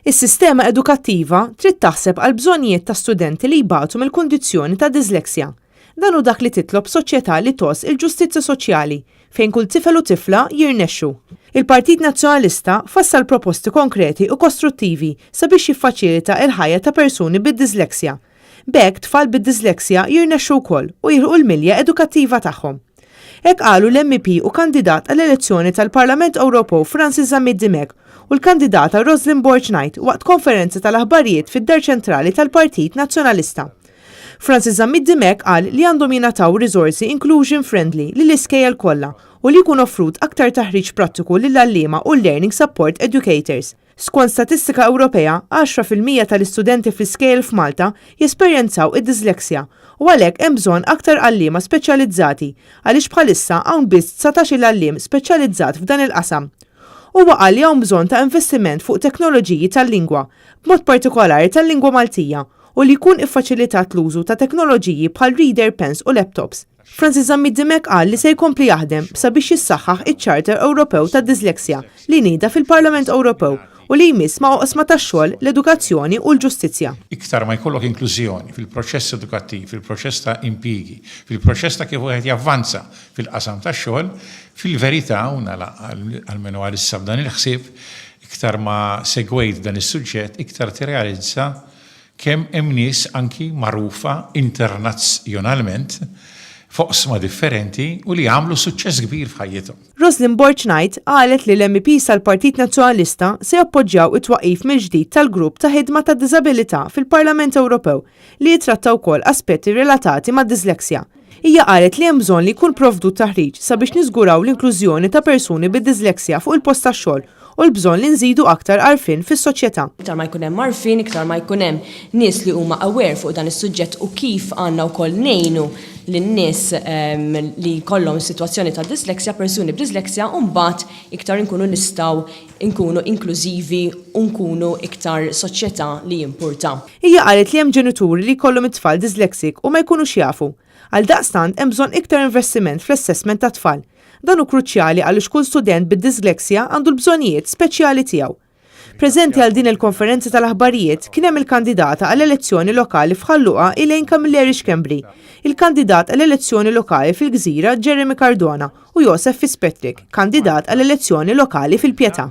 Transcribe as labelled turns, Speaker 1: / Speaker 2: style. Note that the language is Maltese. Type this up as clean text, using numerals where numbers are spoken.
Speaker 1: Is-sistema edukattiva trid taħseb għal bżonnijiet ta' studenti li jbagħtu mill-kundizzjoni ta' disleksja. Dan hu dak li titlob soċjetà li tos il-ġustizzja soċjali fejn kull tifel u tifla jirnexxu. Il-Partit Nazzjonalista fassal proposti konkreti u kostruttivi sabiex jiffaċilita l-ħajja ta' persuni bid-disleksja. B'hekk tfal bid-disleksja jirnexxu wkoll u jilħu l-milja edukattiva tagħhom. Hekk qalu l-MP u kandidat għall-elezzjoni tal-Parlament Ewropew Francis Zammit Dimek u l-kandidata Rosalind Borch-Knight waqt konferenza tal-aħbarijiet fid-Dar ċentrali tal-Partit Nazzjonalista. Francis Zammit Dimek qal li għandhom jingħataw riżorsi inclusion friendly lill iskejjel kollha u li jkun offrut aktar taħriġ prattiku lill-għalliema u learning support educators. Skont statistika Ewropea, 10% tal-istudenti fl-iskejjel f'Malta jesperjenzaw id-disleksja u għalhekk hemm bżonn aktar għalliema speċjalizzati għaliex bħalissa hawn biss 19 għalliem speċjalizzat f'dan il-qasam. Huwa qal li hawn bżonn ta' investiment fuq teknoloġiji tal-lingwa, b'mod partikolari tal-lingwa Maltija, u li jkun iffaċilitat l-użu ta' teknoloġiji bħal reader pens u laptops. Francis Zammit Dimek qal li se jkompli jaħdem sabiex jissaħħaħ iċ-Charter Ewropew tad-Disleksja li nieda fil-Parlament Ewropew u li jmiss ma' oqsma tax-xogħol, l-edukazzjoni u l-ġustizzja.
Speaker 2: Iktar ma jkollok inklużjoni fil-proċess edukattiv, fil-proċess ta' impjiegi, fil-proċess ta' kif wieħed javvanza fil-qasam tax-xogħol, fil-verità u għalmenu għalissa b'dan il-ħsieb, iktar ma segwejt dan is-suġġett, iktar tirrealizza kemm hemm nies anki magħrufa internazzjonalment foqsma differenti u li għamlu suċċess kbir f'ħajjithom.
Speaker 1: Rosalind Borch-Knight qalet li l-MPs tal-Partit Nazzjonalista se jappoġġjaw it-twaqif mill-ġdid tal-grupp ta' ħidma ta' diżabilità fil-Parlament Ewropew li jitrattaw wkoll aspetti relatati mad-disleksja. Hija qalet li hemm bżonn li jkun provdu taħriġ sabiex niżguraw l-inklużjoni ta' persuni bid-disleksja fuq il-post tax-xogħol u l-bżonn li nżidu aktar għarfien fis-soċjetà.
Speaker 3: Iktar ma jkun hemm għarfien, iktar ma jkun hemm nies li huma aware fuq dan is-suġġett u kif għandna wkoll ngħinu lin-nies li jkollhom sitwazzjoni ta' disleksja, persuni b'disleksja, u mbagħad iktar inkunu nistgħu nkunu inklużivi u nkunu iktar soċjetà li jimpurta.
Speaker 1: Hija qalet li hemm ġenituri li jkollhom it-tfal disleksik u ma jkunux jafu. Għaldaqstant hemm bżonn iktar investiment fl-assessment ta' tfal. Dan hu kruċjali għaliex kull student bid-disleksja għandu l-bżonnijiet speċjali tiegħu. Preżenti għal din il-konferenza tal-aħbarijiet kien hemm il-kandidata għall-elezzjoni lokali f'Ħalluqa Elaine Camilleri Xkembri, il-kandidat għall-elezzjoni lokali fil-Gżira Jeremy Cardona u Joseph Fitzpatrick, kandidat għall-elezzjoni lokali fil-Pjetà.